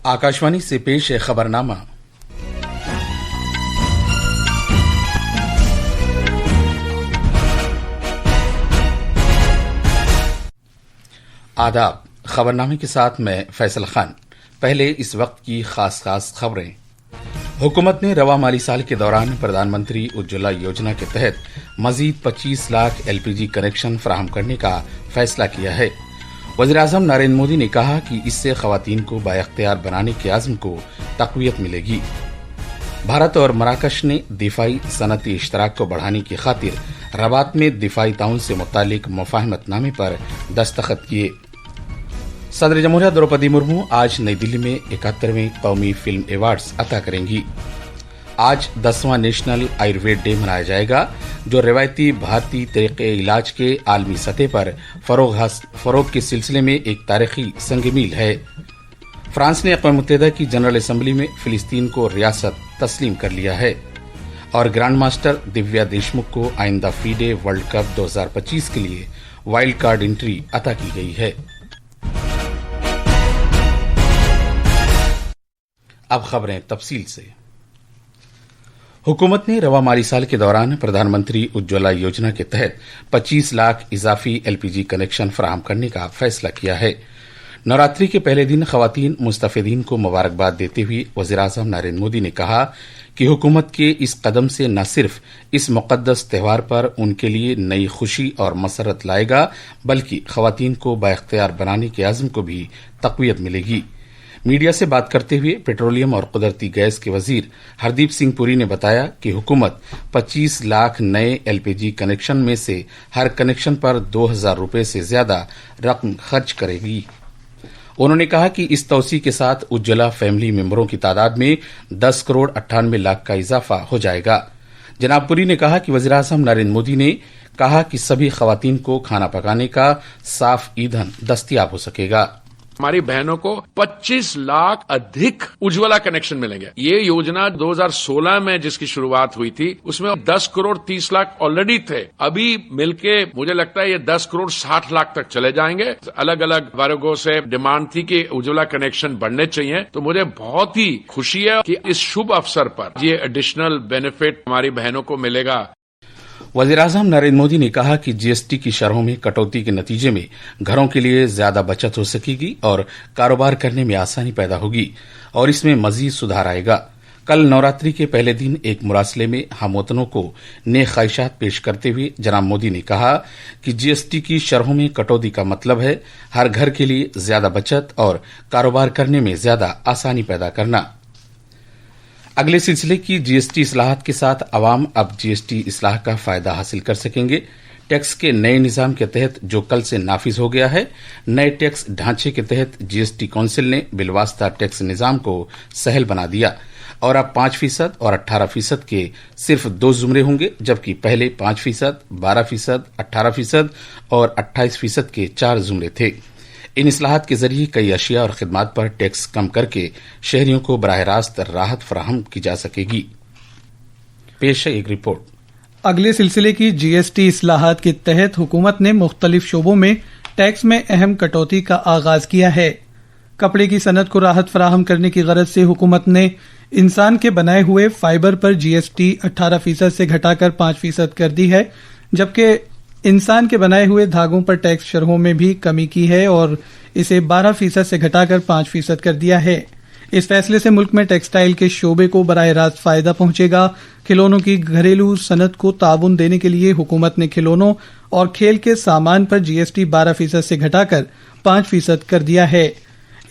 आकाशवाणी से पेश है खबरनामा। आदाब। खबरनामे के साथ मैं फैसल खान। पहले इस वक्त की खास खबरें। हुकूमत ने रवा माली साल के दौरान प्रधानमंत्री उज्ज्वला योजना के तहत मजीद 25 लाख एलपीजी कनेक्शन फराहम करने का फैसला किया है। वज़ीर-ए-आज़म नरेंद्र मोदी ने कहा कि इससे ख़वातीन को बाइख्तियार बनाने के आज़्म को तक़वियत मिलेगी। भारत और मराकश ने दिफाई सनती इश्तराक को बढ़ाने की खातिर रबात में दिफाई ताउन से मुतालिक मुफ़ाहमतनामे पर दस्तखत किए। सदर जमहूरिया द्रौपदी मुर्मू आज नई दिल्ली में 71वें कौमी फिल्म अवार्ड्स अता करेंगी। आज 10वां नेशनल आयुर्वेद डे मनाया जाएगा, जो रिवायती भारतीय तरीके इलाज के आलमी सतह पर फरोग के सिलसिले में एक तारीखी संग-ए-मील है। फ्रांस ने अक़वाम मुत्तहिदा की जनरल असम्बली में फिलिस्तीन को रियासत तस्लीम कर लिया है। और ग्रैंड मास्टर दिव्या देशमुख को आइंदा फीडे वर्ल्ड कप 2025 के लिए वाइल्ड कार्ड एंट्री अता की गई है। अब खबरें तफसील से। हुकूमत ने रवा माली साल के दौरान प्रधानमंत्री उज्ज्वला योजना के तहत 25 लाख इजाफी एलपीजी कनेक्शन फराहम करने का फैसला किया है। नवरात्रि के पहले दिन ख़वातीन मुस्तफ़ीदीन को मुबारकबाद देते हुए वज़ीर-ए-आज़म नरेंद्र मोदी ने कहा कि हुकूमत के इस कदम से न सिर्फ इस मुक़द्दस त्यौहार पर उनके लिए नई खुशी और मसरत लाएगा, बल्कि ख़वातीन को बाइख्तियार बनाने के आज़्म को भी तक़वियत मिलेगी। मीडिया से बात करते हुए पेट्रोलियम और कुदरती गैस के वजीर हरदीप सिंह पुरी ने बताया कि हुकूमत 25 लाख नए एलपीजी कनेक्शन में से हर कनेक्शन पर 2,000 रुपये से ज्यादा रकम खर्च करेगी। उन्होंने कहा कि इस तौसी के साथ उज्ज्वला फैमिली मेंबरों की तादाद में 10 करोड़ 98 लाख का इजाफा हो जाएगा। जनाब पुरी ने कहा कि वज़ीर-ए-आज़म नरेंद्र मोदी ने कहा कि सभी ख़वातीन को खाना पकाने का साफ ईंधन दस्तयाब हो सकेगा। हमारी बहनों को 25 लाख अधिक उज्ज्वला कनेक्शन मिलेंगे। ये योजना 2016 में जिसकी शुरुआत हुई थी, उसमें 10 करोड़ 30 लाख ऑलरेडी थे। अभी मिलके मुझे लगता है ये 10 करोड़ 60 लाख तक चले जाएंगे। अलग अलग वर्गों से डिमांड थी कि उज्ज्वला कनेक्शन बढ़ने चाहिए, तो मुझे बहुत ही खुशी है कि इस शुभ अवसर पर ये एडिशनल बेनिफिट हमारी बहनों को मिलेगा। वज़ीर-ए-आज़म नरेंद्र मोदी ने कहा कि जीएसटी की शरहों में कटौती के नतीजे में घरों के लिए ज्यादा बचत हो सकेगी और कारोबार करने में आसानी पैदा होगी और इसमें मजीद सुधार आएगा। कल नवरात्रि के पहले दिन एक मुरासले में हमवतनों को नेक ख्वाहिशात पेश करते हुए जनाब मोदी ने कहा कि जीएसटी की शरहों में कटौती का मतलब है हर घर के लिए ज्यादा बचत और कारोबार करने में ज्यादा आसानी पैदा करना। अगले सिलसिले की जीएसटी इस्लाहात के साथ अवाम अब जीएसटी इस्लाह का फायदा हासिल कर सकेंगे। टैक्स के नए निजाम के तहत जो कल से नाफिज हो गया है, नए टैक्स ढांचे के तहत जीएसटी काउंसिल ने बिलवास्ता टैक्स निजाम को सहल बना दिया और अब 5% और 18% के सिर्फ 2 जुमरे होंगे, जबकि पहले 5%, 12%, 18% और 28% के 4 जुमरे थे। इन इस्लाहात के जरिए कई अशिया और खिदमात पर टैक्स कम करके शहरियों को बराह रास्त राहत फराहम की जा सकेगी। पेश है एक रिपोर्ट। अगले सिलसिले की जीएसटी इस्लाहात के तहत हुकूमत ने मुख्तलिफ शोबों में टैक्स में अहम कटौती का आगाज किया है। कपड़े की सनत को राहत फराहम करने की गरज से हुकूमत ने इंसान के बनाए हुए फाइबर पर जीएसटी 18% से घटाकर 5% कर दी है, जबकि इंसान के बनाए हुए धागों पर टैक्स शरहों में भी कमी की है और इसे 12% से घटाकर 5% कर दिया है। इस फैसले से मुल्क में टेक्सटाइल के शोबे को बराह रास्त फायदा पहुंचेगा। खिलौनों की घरेलू सनत को ताउन देने के लिए हुकूमत ने खिलौनों और खेल के सामान पर जीएसटी 12% से घटाकर 5% कर दिया है।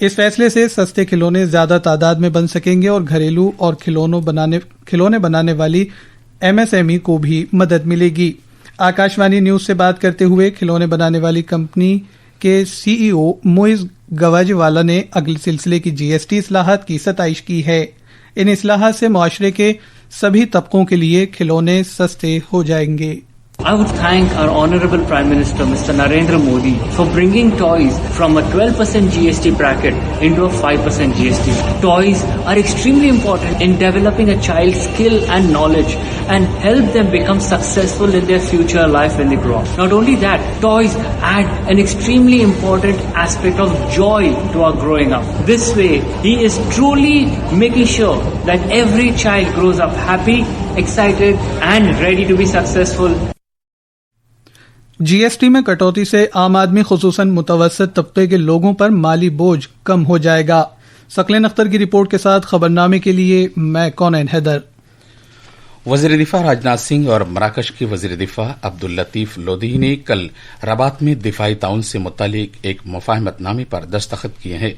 इस फैसले से सस्ते खिलौने ज्यादा तादाद में बन सकेंगे और घरेलू और खिलौने बनाने वाली एमएसएमई को भी मदद मिलेगी। आकाशवाणी न्यूज से बात करते हुए खिलौने बनाने वाली कंपनी के सीईओ मोइज गवाजीवाला ने अगले सिलसिले की जीएसटी इस्लाहात की सताइश की है। इन इस्लाहात से मुआशरे के सभी तबकों के लिए खिलौने सस्ते हो जाएंगे। I would thank our Honorable Prime Minister, Mr. Narendra Modi, for bringing toys from a 12% GST bracket into a 5% GST. Toys are extremely important in developing a child's skill and knowledge and help them become successful in their future life when they grow up. Not only that, toys add an extremely important aspect of joy to our growing up. This way, he is truly making sure that every child grows up happy, excited and ready to be successful. GST में कटौती से आम आदमी खुसूसन मुतवस्सित तबके के लोगों पर माली बोझ कम हो जाएगा। सकलेन अख्तर की रिपोर्ट के साथ खबरनामे के लिए मैं कौनैन हैदर। वजीर दिफा राजनाथ सिंह और मराकश के वजीर दिफा अब्दुल लतीफ लोधी ने कल रबात में दिफाई ताउन से मुतालिक एक मुफाहमतनामे पर दस्तखत किए हैं।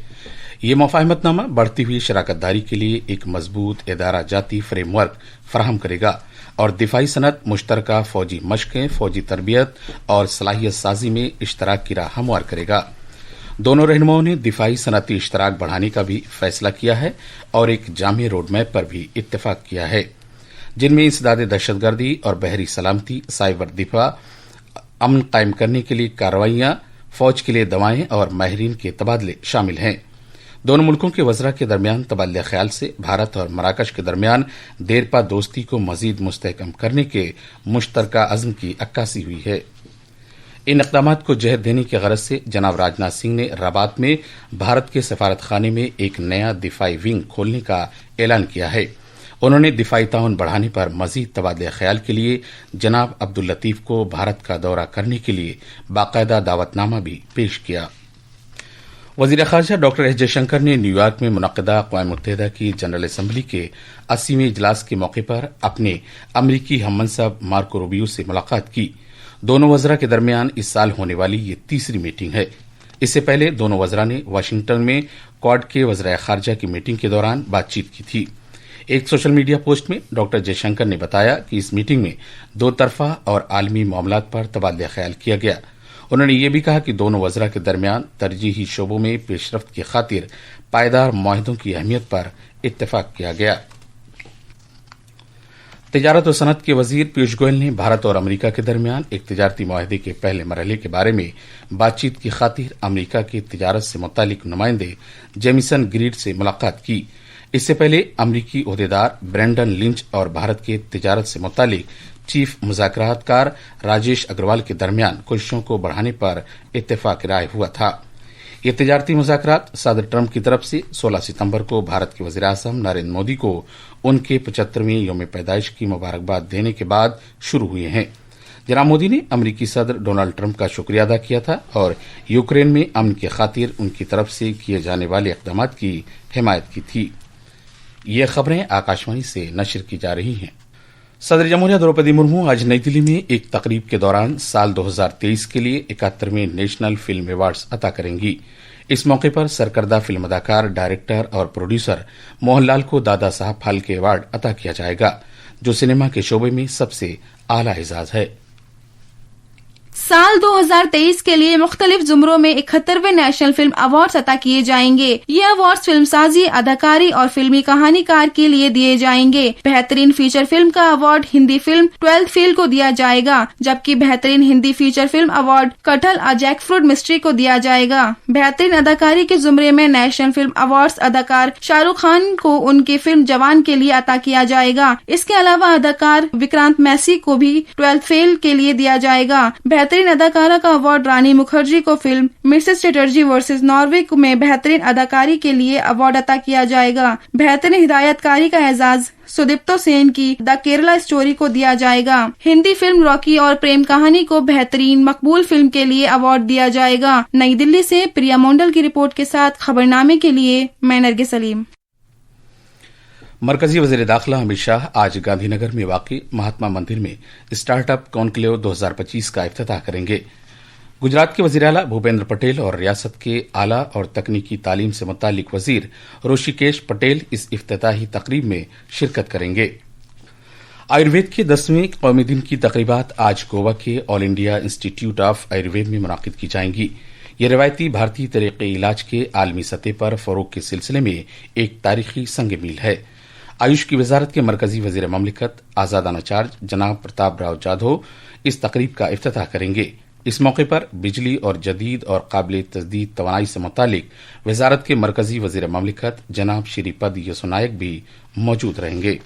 ये मुफाहमतनामा बढ़ती हुई शराकतदारी के लिए एक मजबूत इदारा जाती फ्रेमवर्क फराहम करेगा और दिफाई सनत मुश्तरका फौजी मशकें, फौजी तरबियत और सलाहियत साजी में इश्तराक की राह हमवार करेगा। दोनों रहनुमाओं ने दिफाई सनती इश्तराक बढ़ाने का भी फैसला किया है और एक जामी रोड मैप पर भी इत्तेफाक किया है, जिनमें इंसदाद दहशतगर्दी और बहरी सलामती, साइबर दिफा, अमन कायम करने के लिए कार्रवाइयां, फौज के लिए दवाएं और माहिरीन के तबादले शामिल हैं। दोनों मुल्कों के वज़रा के दरमियान तबादले ख्याल से भारत और मराकश के दरमियान देरपा दोस्ती को मजीद मुस्तहकम करने के मुश्तरका अज़्म की अक्कासी हुई है। इन इक़दामात को जहद देने की गरज से जनाब राजनाथ सिंह ने रबात में भारत के सफारत खाने में एक नया दिफाई विंग खोलने का ऐलान किया है। उन्होंने दिफाई ताउन बढ़ाने पर मजीद तबादले ख्याल के लिए जनाब अब्दुल लतीफ को भारत का दौरा करने के लिए बाकायदा दावतनामा भी पेश किया। वजीर खारजा डॉक्टर एस जयशंकर ने न्यूयॉर्क में मुनक्किदा अक़वाम मुत्तहिदा की जनरल असम्बली के 80वें इजलास के मौके पर अपने अमरीकी हममनसब मार्को रूबियो से मुलाकात की। दोनों वज़रा के दरमियान इस साल होने वाली ये तीसरी मीटिंग है। इससे पहले दोनों वज़रा ने वाशिंगटन में क्वाड के वज़रा खारजा की मीटिंग के दौरान बातचीत की थी। एक सोशल मीडिया पोस्ट में डॉक्टर जयशंकर ने बताया कि इस मीटिंग में दो तरफा और आलमी मामलात पर तबादला ख्याल किया गया। उन्होंने ये भी कहा कि दोनों वज़रा के दरमियान तरजीही शोबों में पेशरफ्त की खातिर पायदार मुआहदों की अहमियत पर इत्तेफाक किया गया। तिजारत और सनत के वजीर पीयूष गोयल ने भारत और अमरीका के दरमियान एक तिजारती मुआहदे के पहले मरहले के बारे में बातचीत की खातिर अमरीका के तिजारत से मुतालिक नुमाइंदे जेमिसन ग्रीड से मुलाकात की। इससे पहले अमरीकी ओहदेदार ब्रेंडन लिंच और भारत के तिजारत से मुतालिक चीफ मुज़ाकरातकार राजेश अग्रवाल के दरमियान कोशिशों को बढ़ाने पर इत्तेफाक राय हुआ था। ये तिजारती मुज़ाकरात सदर ट्रंप की तरफ से 16 सितंबर को भारत के वज़ीर आज़म नरेंद्र मोदी को उनके 75वें यौम पैदाइश की मुबारकबाद देने के बाद शुरू हुए हैं। जनाब मोदी ने अमरीकी सदर डोनाल्ड ट्रंप का शुक्रिया अदा किया था और यूक्रेन में अमन की खातिर उनकी तरफ से किए जाने वाले इक़दामात की हिमायत की थी। ये खबरें आकाशवाणी से नशर की जा रही हैं। सदर जमहूरिया द्रौपदी मुर्मू आज नई दिल्ली में एक तकरीब के दौरान साल 2023 के लिए 71वें नेशनल फिल्म अवार्ड्स अता करेंगी। इस मौके पर सरकर्दा फिल्म अदाकार, डायरेक्टर और प्रोड्यूसर मोहनलाल को दादा साहब फाल्के अवार्ड अता किया जाएगा, जो सिनेमा के शोबे में सबसे आला एजाज है। साल 2023 के लिए मुख्तलिफ जुमरों में 71वें नेशनल फिल्म अवार्ड्स अता किए जाएंगे। ये अवार्ड्स फिल्मसाजी, अदाकारी और फिल्मी कहानीकार के लिए दिए जाएंगे। बेहतरीन फीचर फिल्म का award Hindi film 12th fail को दिया जाएगा, जबकि बेहतरीन हिंदी फीचर फिल्म अवार्ड कटहल अ जैकफ्रूट मिस्ट्री को दिया जाएगा। बेहतरीन अदाकारी के जुमरे में नेशनल फिल्म अवार्ड्स अदाकार शाहरुख खान को उनकी फिल्म जवान के लिए अता किया जाएगा। इसके अलावा अदाकार विक्रांत मैसी को भी 12th फेल के लिए दिया जाएगा। बेहतरीन अदाकारा का अवार्ड रानी मुखर्जी को film Mrs Chatterjee versus Norway में बेहतरीन अदाकारी के लिए अवार्ड अता किया जाएगा। बेहतरीन हिदायतकारी का एजाज सुदीप्तो सेन की द केरला स्टोरी को दिया जाएगा। हिंदी फिल्म रॉकी और प्रेम कहानी को बेहतरीन मकबूल फिल्म के लिए अवार्ड दिया जाएगा। नई दिल्ली से प्रिया मोंडल की रिपोर्ट के साथ खबरनामे के लिए मैं नरगिस सलीम। मरकजी वजीर दाखिला अमित शाह आज गांधीनगर में वाक़ महात्मा मंदिर में स्टार्टअप कॉन्क्लेव 2025 का इफ्तिताह करेंगे। गुजरात के वजीर आला भूपेंद्र पटेल और रियासत के आला और तकनीकी तालीम से मुतालिक वजीर ऋषिकेश पटेल इस इफ्तिताही तकरीब में शिरकत करेंगे। आयुर्वेद के 10वें कौमी दिन की तकरीबात आज गोवा के all India institute of Ayurveda में मुनाकिद की जाएंगी। ये रवायती भारतीय तरीके इलाज के आलमी सतह पर फरोग के सिलसिले में एक तारीखी संग मील है। आयुष की वजारत के मरकजी वजीर ममलिकत आजादाना चार्ज जनाब प्रताप राव जाधव इस तकरीब का इफ्तिताह करेंगे। इस मौके पर बिजली और जदीद और काबिल तजदीद तवानाई से मुतालिक वजारत के मरकजी वजीर ममलिकत जनाब श्रीपद यसो नायक भी मौजूद रहेंगे।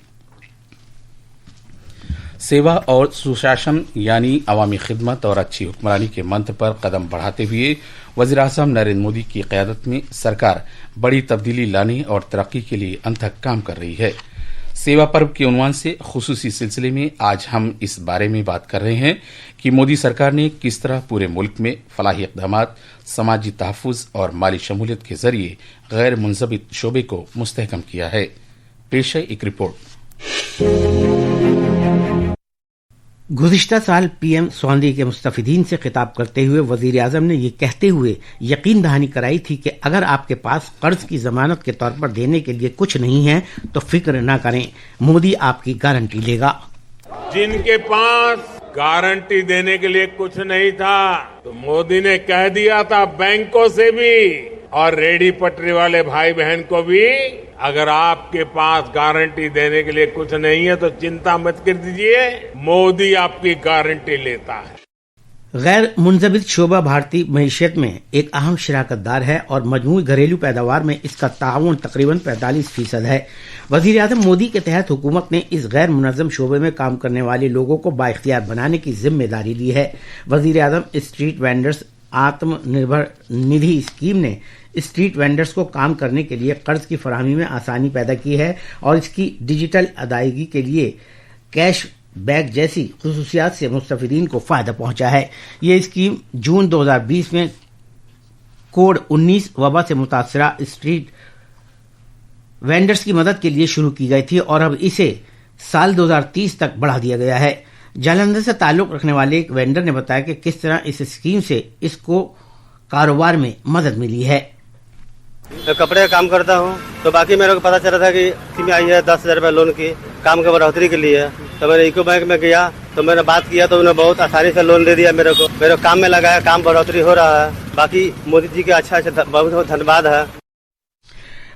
सेवा और सुशासन यानी अवामी खिदमत और अच्छी हुक्मरानी के मंत्र पर कदम बढ़ाते हुए वज़ीर-ए-आज़म नरेंद्र मोदी की क़यादत में सरकार बड़ी तब्दीली लाने और तरक्की के लिए अनथक काम कर रही है। सेवा पर्व के उन्वान से खुसूसी सिलसिले में आज हम इस बारे में बात कर रहे हैं कि मोदी सरकार ने किस तरह पूरे मुल्क में फलाही इक़दामात, समाजी तहफ़्फ़ुज़ और माली शमूलियत के जरिए गैर मुंज़बित शोबे को मुस्तहकम किया है। पेश है एक रिपोर्ट। गुज़िश्ता साल पीएम स्वानदी के मुस्तफ़िदीन से खिताब करते हुए वज़ीर आज़म ने ये कहते हुए यकीन दहानी कराई थी कि अगर आपके पास कर्ज की जमानत के तौर पर देने के लिए कुछ नहीं है तो फिक्र न करें, मोदी आपकी गारंटी लेगा। जिनके पास गारंटी देने के लिए कुछ नहीं था तो मोदी ने कह दिया था बैंकों से भी और रेडी पटरी वाले भाई बहन को भी, अगर आपके पास गारंटी देने के लिए कुछ नहीं है तो चिंता मत कर दीजिए, मोदी आपकी गारंटी लेता है। गैर मुंज़बित शोबा भारतीय मईशत में एक अहम शराकतदार है और मजमूई घरेलू पैदावार में इसका ताउन तकरीबन 45% है। वज़ीर आज़म मोदी के तहत हुकूमत ने इस गैर मुनज़्ज़म शोबे में काम करने वाले लोगों को बाइख्तियार बनाने की जिम्मेदारी ली है। वज़ीर आज़म street vendors Atmanirbhar Nidhi scheme ने स्ट्रीट वेंडर्स को काम करने के लिए कर्ज की फराहमी में आसानी पैदा की है और इसकी डिजिटल अदायगी के लिए कैश बैक जैसी खुसूसियात से मुस्तफिदीन को फायदा पहुंचा है। ये स्कीम जून 2020 में कोड 19 वबा से मुतासरा स्ट्रीट वेंडर्स की मदद के लिए शुरू की गई थी और अब इसे साल 2030 तक बढ़ा दिया गया है। जालंधर से ताल्लुक रखने वाले एक वेंडर ने बताया कि किस तरह इस स्कीम से इसको कारोबार में मदद मिली है। मैं कपड़े का काम करता हूँ तो बाकी मेरे को पता चला था कि स्कीम आई है 10,000 रुपये लोन की काम के बढ़ोतरी के लिए, तो मैंने इको बैंक में गया तो मैंने बात किया तो उन्होंने बहुत आसानी से लोन दे दिया मेरे को। मेरे काम में लगा है, काम बढ़ोतरी हो रहा है। बाकी मोदी जी के अच्छा बहुत बहुत धन्यवाद है।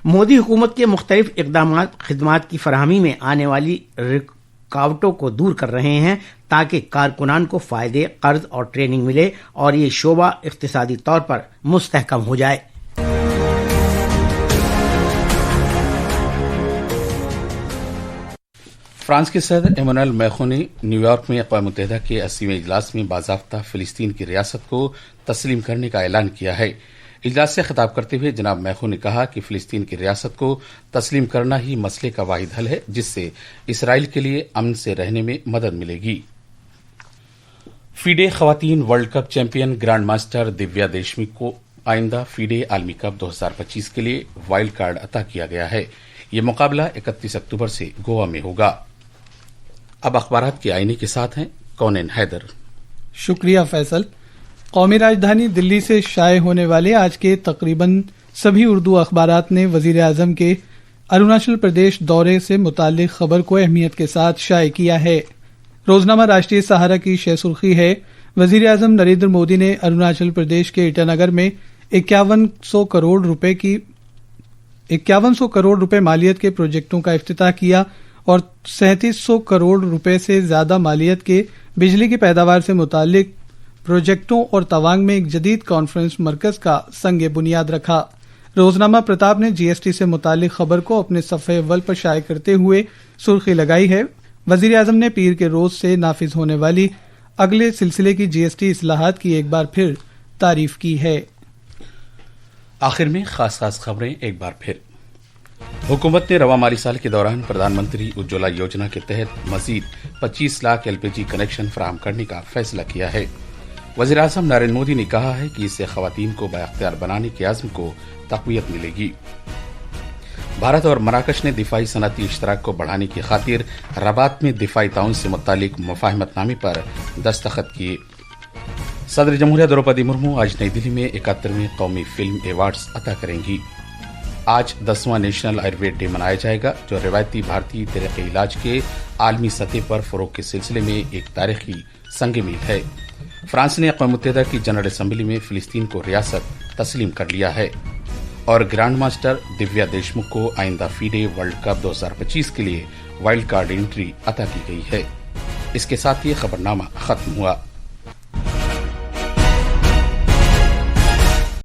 मोदी हुकूमत के मुख्तलिफ इक़दामात खिदमात की फराहमी में आने वाली रुकावटों को दूर कर रहे हैं ताकि कारकुनान को फायदे, कर्ज और ट्रेनिंग मिले और ये शोबा इक़्तिसादी तौर पर मुस्तहकम हो जाए। फ्रांस के सदर इमैनुएल मैक्रों ने न्यूयॉर्क में अक़वाम मुत्तहिदा के 80वें इजलास में बाज़ाब्ता फ़िलिस्तीन की रियासत को तस्लीम करने का ऐलान किया है। इजलास से खिताब करते हुए जनाब मैक्रों ने कहा कि फ़िलिस्तीन की रियासत को तस्लीम करना ही मसले का वाहिद हल है जिससे इसराइल के लिए अमन से रहने में मदद मिलेगी। फीडे ख़वातीन world cup champion grand master Divya Deshmukh को आइंदा फीडे आलमी कप 2025 के लिए वाइल्ड कार्ड अता किया गया है। ये मुकाबला 31 अक्टूबर से गोवा में होगा। अब अखबारात के आईने के साथ हैं कौनैन हैदर। शुक्रिया फैसल। कौमी राजधानी दिल्ली से शाये होने वाले आज के तकरीबन सभी उर्दू अखबारात ने वजीर आजम के अरुणाचल प्रदेश दौरे से मुताल्लिक खबर को अहमियत के साथ शाये किया है। रोजनामा राष्ट्रीय सहारा की शह सुर्खी है, वजीर आजम नरेंद्र मोदी ने अरुणाचल प्रदेश के ईटानगर में 5100 करोड़ रुपए मालियत के प्रोजेक्टों का इफ्तिताह किया और 3700 करोड़ रुपए से ज्यादा मालियत के बिजली की पैदावार से मुतालिक प्रोजेक्टों और तवांग में एक जदीद कॉन्फ्रेंस मरकज का संगे बुनियाद रखा। रोजनामा प्रताप ने जीएसटी से मुतालिक खबर को अपने सफ़े अव्वल पर शाये करते हुए सुर्खी लगाई है, वजीर आजम ने पीर के रोज से नाफिज होने वाली अगले सिलसिले की जीएसटी इस्लाहात की एक बार फिर तारीफ की है। आखिर में खास खबरें एक बार फिर। हुकूमत ने रवा माली साल के दौरान प्रधानमंत्री उज्ज्वला योजना के तहत मजीद 25 लाख एलपीजी कनेक्शन फराहम करने का फैसला किया है। वज़ीर आज़म नरेंद्र मोदी ने कहा है कि इससे ख़वातीन को बाइख्तियार बनाने के आज़्म को तक़वियत मिलेगी। भारत और मराकश ने दिफाई सनअती इश्तराक को बढ़ाने की खातिर रबात में दिफाई ताउन से मुतालिक मुफाहमतनामे पर दस्तखत किए। सदर जमहूरिया द्रौपदी मुर्मू आज नई दिल्ली में 71वें कौमी फिल्म अवार्ड्स अता करेंगी। आज 10वां नेशनल आयुर्वेद डे मनाया जाएगा जो रिवायती भारतीय तरीक़े इलाज के आलमी सतह पर फ़रोग़ के सिलसिले में एक तारीखी संग मील है। फ्रांस ने अक़वाम मुत्तहिदा की जनरल असम्बली में फ़िलिस्तीन को रियासत तस्लीम कर लिया है اور گرانڈ ماسٹر दिव्या देशमुख को आइंदा फीडे वर्ल्ड कप 2025 के लिए वाइल्ड कार्ड एंट्री अता की गई है। इसके साथ ये खबरनामा खत्म हुआ।